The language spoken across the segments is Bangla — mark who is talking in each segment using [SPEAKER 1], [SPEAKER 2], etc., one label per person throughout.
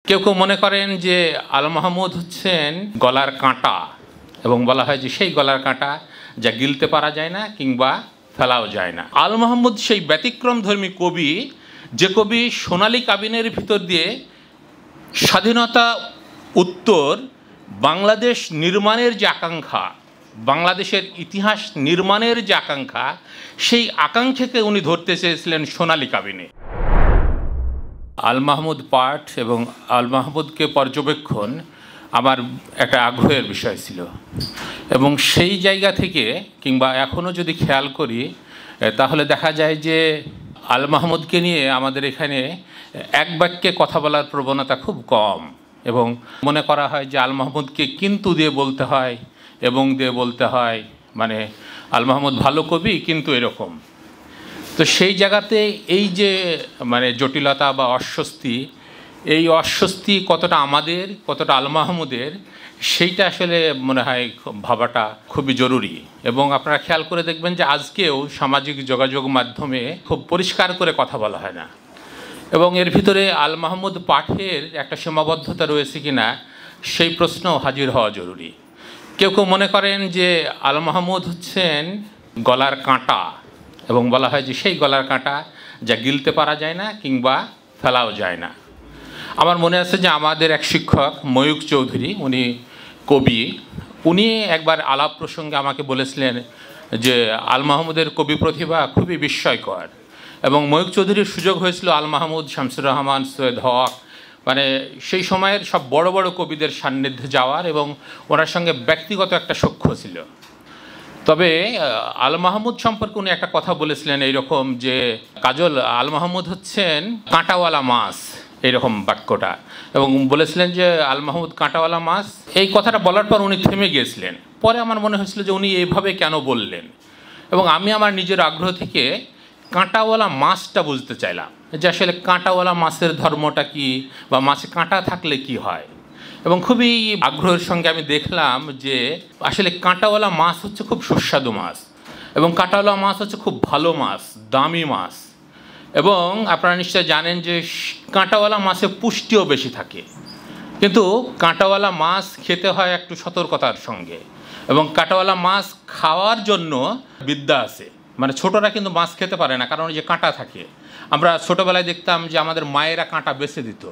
[SPEAKER 1] কেউ কেউ মনে করেন যে আল মাহমুদ হচ্ছেন গলার কাঁটা এবং বলা হয় যে সেই গলার কাঁটা যা গিলতে পারা যায় না কিংবা ফেলাও যায় না। আল মাহমুদ সেই ব্যতিক্রমধর্মী কবি, যে কবি সোনালী কাবিনের ভিতর দিয়ে স্বাধীনতা উত্তর বাংলাদেশ নির্মাণের যে আকাঙ্ক্ষা, বাংলাদেশের ইতিহাস নির্মাণের যে আকাঙ্ক্ষা, সেই আকাঙ্ক্ষাকে উনি ধরতে চেয়েছিলেন সোনালী কাবিনে। আল মাহমুদ পাঠ এবং আল মাহমুদকে পর্যবেক্ষণ আমার একটা আগ্রহের বিষয় ছিল এবং সেই জায়গা থেকে কিংবা এখনও যদি খেয়াল করি তাহলে দেখা যায় যে আল মাহমুদকে নিয়ে আমাদের এখানে এক বাক্যে কথা বলার প্রবণতা খুব কম এবং মনে করা হয় যে আল মাহমুদকে কিন্তু দিয়ে বলতে হয় এবং দিয়ে বলতে হয়, মানে আল মাহমুদ ভালো কবি কিন্তু এরকম। তো সেই জায়গাতে এই যে মানে জটিলতা বা অস্বস্তি, এই অস্বস্তি কতটা আমাদের কতটা আল মাহমুদের, সেইটা আসলে মনে হয় ভাবাটা খুবই জরুরি। এবং আপনারা খেয়াল করে দেখবেন যে আজকেও সামাজিক যোগাযোগ মাধ্যমে খুব পরিষ্কার করে কথা বলা হয় না এবং এর ভিতরে আল মাহমুদ পাঠের একটা সীমাবদ্ধতা রয়েছে কিনা সেই প্রশ্ন হাজির হওয়া জরুরি। কেউ কেউ মনে করেন যে আল মাহমুদ হচ্ছেন গলার কাঁটা এবং বলা হয় যে সেই গলার কাঁটা যা গিলতে পারা যায় না কিংবা ফেলাও যায় না। আমার মনে আছে যে আমাদের এক শিক্ষক ময়ূক চৌধুরী, উনি কবি, উনি একবার আলাপ প্রসঙ্গে আমাকে বলেছিলেন যে আল মাহমুদের কবি প্রতিভা খুবই বিস্ময়কর এবং ময়ূক চৌধুরীর সুযোগ হয়েছিল আল মাহমুদ, শামসুর রহমান, সৈয়দ হক, মানে সেই সময়ের সব বড় বড় কবিদের সান্নিধ্যে যাওয়ার এবং ওনার সঙ্গে ব্যক্তিগত একটা সখ্য ছিল। তবে আল মাহমুদ সম্পর্কে উনি একটা কথা বলেছিলেন এইরকম যে কাজল, আল মাহমুদ হচ্ছেন কাঁটাওয়ালা মাছ, এইরকম বাক্যটা, এবং বলেছিলেন যে আল মাহমুদ কাঁটাওয়ালা মাছ। এই কথাটা বলার পর উনি থেমে গিয়েছিলেন। পরে আমার মনে হয়েছিল যে উনি এইভাবে কেন বললেন এবং আমি আমার নিজের আগ্রহ থেকে কাঁটাওয়ালা মাছটা বুঝতে চাইলাম যে আসলে কাঁটাওয়ালা মাছের ধর্মটা কি বা মাছে কাঁটা থাকলে কি হয়। এবং খুবই আগ্রহের সঙ্গে আমি দেখলাম যে আসলে কাঁটাওয়ালা মাছ হচ্ছে খুব সুস্বাদু মাছ এবং কাঁটাওয়ালা মাছ হচ্ছে খুব ভালো মাছ, দামি মাছ। এবং আপনারা নিশ্চয় জানেন যে কাঁটাওয়ালা মাছে পুষ্টিও বেশি থাকে, কিন্তু কাঁটাওয়ালা মাছ খেতে হয় একটু সতর্কতার সঙ্গে এবং কাঁটাওয়ালা মাছ খাওয়ার জন্য বিদ্যা আছে। মানে ছোটরা কিন্তু মাছ খেতে পারে না, কারণ যে কাঁটা থাকে। আমরা ছোটোবেলায় দেখতাম যে আমাদের মায়েরা কাঁটা বেছে দিত।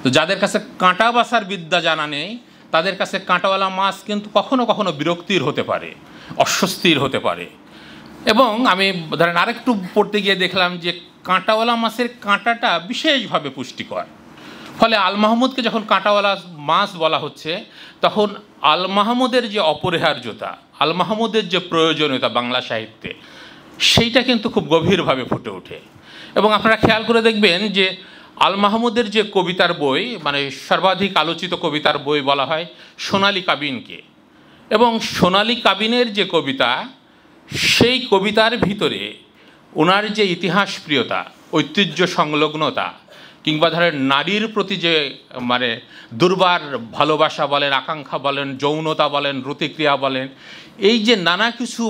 [SPEAKER 1] তো যাদের কাছে কাঁটা বাছার বিদ্যা জানা নেই তাদের কাছে কাঁটাওয়ালা মাছ কিন্তু কখনো কখনো বিরক্তির হতে পারে, অস্বস্তির হতে পারে। এবং আমি ধরেন আরেকটু পড়তে গিয়ে দেখলাম যে কাঁটাওয়ালা মাছের কাঁটাটা বিশেষভাবে পুষ্টিকর। ফলে আল মাহমুদকে যখন কাঁটাওয়ালা মাছ বলা হচ্ছে তখন আল মাহমুদের যে অপরিহার্যতা, আল মাহমুদের যে প্রয়োজনীয়তা বাংলা সাহিত্যে, সেইটা কিন্তু খুব গভীরভাবে ফুটে ওঠে। এবং আপনারা খেয়াল করে দেখবেন যে আল মাহমুদের যে কবিতার বই, মানে সর্বাধিক আলোচিত কবিতার বই বলা হয় সোনালী কাবিনকে, এবং সোনালী কাবিনের যে কবিতা, সেই কবিতার ভিতরে ওনার যে ইতিহাস প্রিয়তা, ঐতিহ্য সংলগ্নতা, কিংবা ধরেন নারীর প্রতি যে মানে দুর্বার ভালোবাসা বলেন, আকাঙ্ক্ষা বলেন, যৌনতা বলেন, রতিক্রিয়া বলেন, এই যে নানা কিছু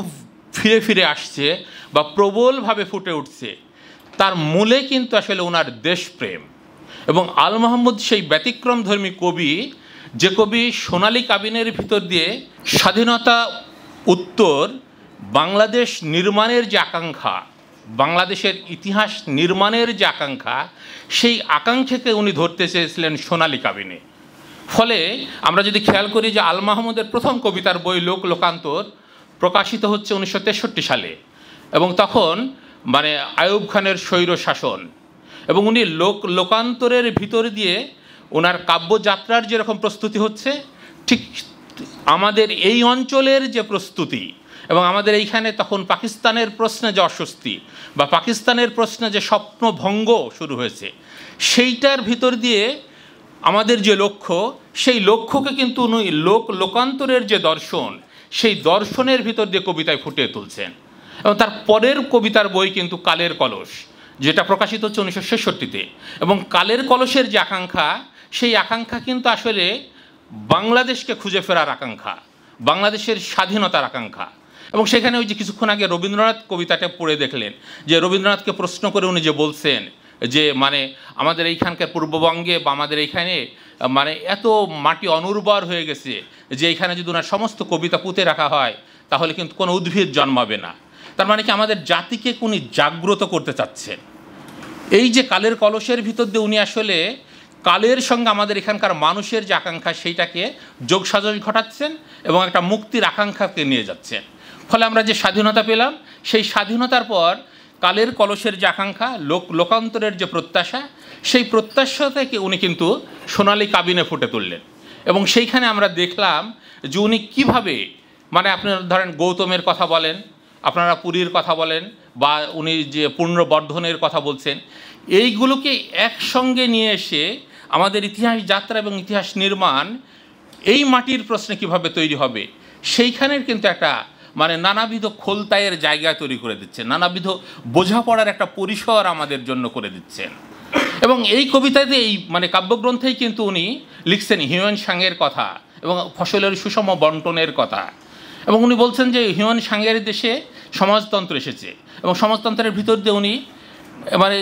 [SPEAKER 1] ফিরে ফিরে আসছে বা প্রবলভাবে ফুটে উঠছে, তার মূলে কিন্তু আসলে ওনার দেশপ্রেম। এবং আল মাহমুদ সেই ব্যতিক্রমধর্মী কবি, যে কবি সোনালী কাবিনের ভিতর দিয়ে স্বাধীনতা উত্তর বাংলাদেশ নির্মাণের যে আকাঙ্ক্ষা, বাংলাদেশের ইতিহাস নির্মাণের যে আকাঙ্ক্ষা, সেই আকাঙ্ক্ষাকে উনি ধরতে চেয়েছিলেন সোনালী কাবিনে। ফলে আমরা যদি খেয়াল করি যে আল মাহমুদের প্রথম কবিতার বই লোক লোকান্তর প্রকাশিত হচ্ছে 1963 সালে, এবং তখন মানে আইয়ুব খানের স্বৈর শাসন, এবং উনি লোকান্তরের ভিতর দিয়ে ওনার কাব্যযাত্রার যেরকম প্রস্তুতি হচ্ছে, ঠিক আমাদের এই অঞ্চলের যে প্রস্তুতি এবং আমাদের এইখানে তখন পাকিস্তানের প্রশ্নে যে অস্বস্তি বা পাকিস্তানের প্রশ্নে যে স্বপ্নভঙ্গ শুরু হয়েছে, সেইটার ভিতর দিয়ে আমাদের যে লক্ষ্য, সেই লক্ষ্যকে কিন্তু উনি লোকান্তরের যে দর্শন, সেই দর্শনের ভিতর দিয়ে কবিতায় ফুটিয়ে তুলছেন। এবং তার পরের কবিতার বই কিন্তু কালের কলস, যেটা প্রকাশিত হচ্ছে 1966-তে। এবং কালের কলসের যে আকাঙ্ক্ষা, সেই আকাঙ্ক্ষা কিন্তু আসলে বাংলাদেশকে খুঁজে ফেরার আকাঙ্ক্ষা, বাংলাদেশের স্বাধীনতার আকাঙ্ক্ষা। এবং সেখানে ওই যে কিছুক্ষণ আগে রবীন্দ্রনাথ কবিতাটা পড়ে দেখলেন যে রবীন্দ্রনাথকে প্রশ্ন করে উনি যে বলছেন যে মানে আমাদের এইখানকার পূর্ববঙ্গে বা আমাদের এইখানে মানে এত মাটি অনুর্বর হয়ে গেছে যে এইখানে যদি ওনার সমস্ত কবিতা পুঁতে রাখা হয় তাহলে কিন্তু কোনো উদ্ভিদ জন্মাবে না। তার মানে কি আমাদের জাতিকে উনি জাগ্রত করতে চাচ্ছেন। এই যে কালের কলসের ভিতর দিয়ে উনি আসলে কালের সঙ্গে আমাদের এখানকার মানুষের যে আকাঙ্ক্ষা সেইটাকে যোগসাজশ ঘটাচ্ছেন এবং একটা মুক্তির আকাঙ্ক্ষাকে নিয়ে যাচ্ছেন। ফলে আমরা যে স্বাধীনতা পেলাম সেই স্বাধীনতার পর কালের কলসের যে আকাঙ্ক্ষা, লোকান্তরের যে প্রত্যাশা, সেই প্রত্যাশা থেকে উনি কিন্তু সোনালী কাবিনে ফুটে তুললেন। এবং সেইখানে আমরা দেখলাম যে উনি কীভাবে মানে আপনারা ধরেন গৌতমের কথা বলেন, আপনারা পুরীর কথা বলেন, বা উনি যে পুনর্বর্ধনের কথা বলছেন, এইগুলোকে একসঙ্গে নিয়ে এসে আমাদের ইতিহাস যাত্রা এবং ইতিহাস নির্মাণ এই মাটির প্রশ্নে কিভাবে তৈরি হবে সেইখানের কিন্তু একটা মানে নানাবিধ খোলতায়ের জায়গা তৈরি করে দিচ্ছেন, নানাবিধ বোঝাপড়ার একটা পরিসর আমাদের জন্য করে দিচ্ছেন। এবং এই কবিতাতে এই মানে কাব্যগ্রন্থেই কিন্তু উনি লিখছেন হিউয়েন সাংয়ের কথা এবং ফসলের সুষম বন্টনের কথা। এবং উনি বলছেন যে হিউয়েন সাংয়ের দেশে সমাজতন্ত্র এসেছে এবং সমাজতন্ত্রের ভিতর দিয়ে উনি মানে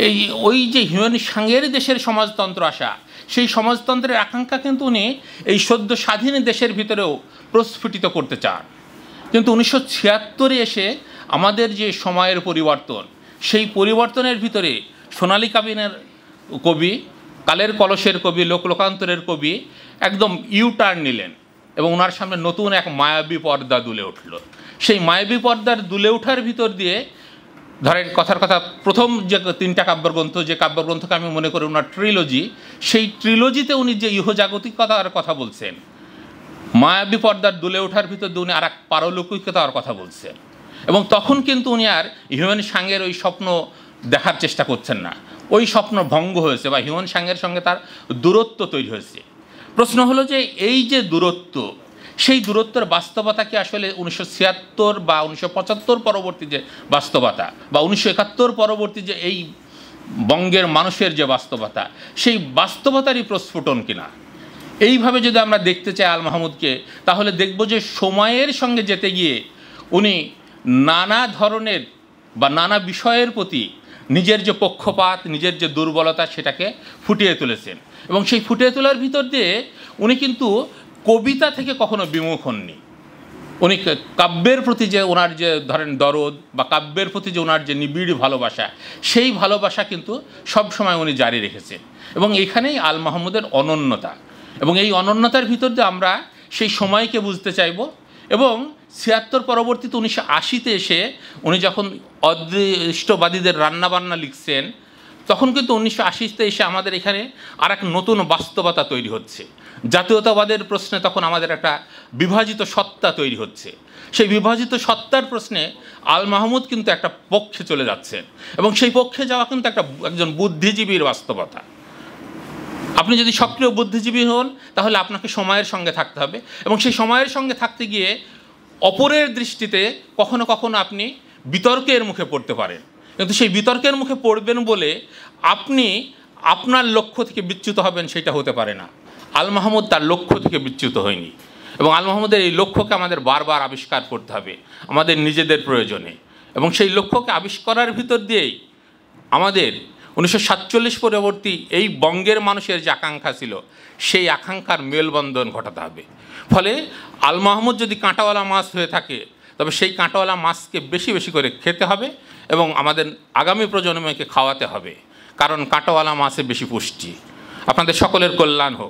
[SPEAKER 1] এই ওই যে হিউয়েন সাংয়ের দেশের সমাজতন্ত্র আসা, সেই সমাজতন্ত্রের আকাঙ্ক্ষা কিন্তু উনি এই সদ্য স্বাধীন দেশের ভিতরেও প্রস্ফুটিত করতে চান। কিন্তু 1976 এসে আমাদের যে সময়ের পরিবর্তন, সেই পরিবর্তনের ভিতরে সোনালী কাবিনের কবি, কালের কলসের কবি, লোকান্তরের কবি একদম ইউটার্ন নিলেন এবং ওনার সামনে নতুন এক মায়াবী পর্দা দুলে উঠল। সেই মায়াবী পর্দার দুলে ওঠার ভিতর দিয়ে ধরেন কথার কথা প্রথম যে 3টা কাব্যগ্রন্থ, যে কাব্যগ্রন্থকে আমি মনে করি ওনার ট্রিলজি, সেই ট্রিলজিতে উনি যে ইহজাগতিকতার কথা বলছেন, মায়াবী পর্দার দুলে ওঠার ভিতর দিয়ে উনি আর এক পারলৌকিকতার কথা বলছেন। এবং তখন কিন্তু উনি আর হিউয়েন সাংয়ের ওই স্বপ্ন দেখার চেষ্টা করছেন না, ওই স্বপ্ন ভঙ্গ হয়েছে বা হিউয়েন সাংয়ের সঙ্গে তার দূরত্ব তৈরি হয়েছে। প্রশ্ন হলো যে এই যে দূরত্ব, সেই দূরত্বের বাস্তবতা কি আসলে 1976 বা 1975 পরবর্তী যে বাস্তবতা বা 1971 পরবর্তী যে এই বঙ্গের মানুষের যে বাস্তবতা, সেই বাস্তবতারই প্রস্ফুটন কিনা? এইভাবে যদি আমরা দেখতে চাই আল মাহমুদকে, তাহলে দেখব যে সময়ের সঙ্গে যেতে গিয়ে উনি নানা ধরনের বা নানা বিষয়ের প্রতি নিজের যে পক্ষপাত, নিজের যে দুর্বলতা, সেটাকে ফুটিয়ে তুলেছেন। এবং সেই ফুটিয়ে তোলার ভিতর দিয়ে উনি কিন্তু কবিতা থেকে কখনো বিমুখ হননি। উনি কাব্যের প্রতি যে ওনার যে ধরেন দরদ বা কাব্যের প্রতি যে ওনার যে নিবিড় ভালোবাসা, সেই ভালোবাসা কিন্তু সবসময় উনি জারি রেখেছেন। এবং এখানেই আল মাহমুদের অনন্যতা। এবং এই অনন্যতার ভিতর দিয়ে আমরা সেই সময়কে বুঝতে চাইব। এবং 76 পরবর্তীতে 1980-তে এসে উনি যখন অদৃষ্টবাদীদের রান্নাবান্না লিখছেন, তখন কিন্তু 1980-তে এসে আমাদের এখানে আর এক নতুন বাস্তবতা তৈরি হচ্ছে। জাতীয়তাবাদের প্রশ্নে তখন আমাদের একটা বিভাজিত সত্তা তৈরি হচ্ছে। সেই বিভাজিত সত্তার প্রশ্নে আল মাহমুদ কিন্তু একটা পক্ষে চলে যাচ্ছেন এবং সেই পক্ষে যাওয়া কিন্তু একজন বুদ্ধিজীবীর বাস্তবতা। আপনি যদি সক্রিয় বুদ্ধিজীবী হন তাহলে আপনাকে সময়ের সঙ্গে থাকতে হবে এবং সেই সময়ের সঙ্গে থাকতে গিয়ে অপরের দৃষ্টিতে কখনো কখনো আপনি বিতর্কের মুখে পড়তে পারেন। কিন্তু সেই বিতর্কের মুখে পড়বেন বলে আপনি আপনার লক্ষ্য থেকে বিচ্যুত হবেন সেটা হতে পারে না। আল মাহমুদ তার লক্ষ্য থেকে বিচ্যুত হয়নি এবং আল মাহমুদের এই লক্ষ্যকে আমাদের বারবার আবিষ্কার করতে হবে আমাদের নিজেদের প্রয়োজনে। এবং সেই লক্ষ্যকে আবিষ্কারের ভিতর দিয়েই আমাদের 1947 পরবর্তী এই বঙ্গের মানুষের যে আকাঙ্ক্ষা ছিল, সেই আকাঙ্ক্ষার মেলবন্ধন ঘটাতে হবে। ফলে আল মাহমুদ যদি কাঁটাওয়ালা মাছ হয়ে থাকে, তবে সেই কাঁটাওয়ালা মাছকে বেশি বেশি করে খেতে হবে এবং আমাদের আগামী প্রজন্মকে খাওয়াতে হবে, কারণ কাঁটাওয়ালা মাছে বেশি পুষ্টি। আপনাদের সকলের কল্যাণ হোক।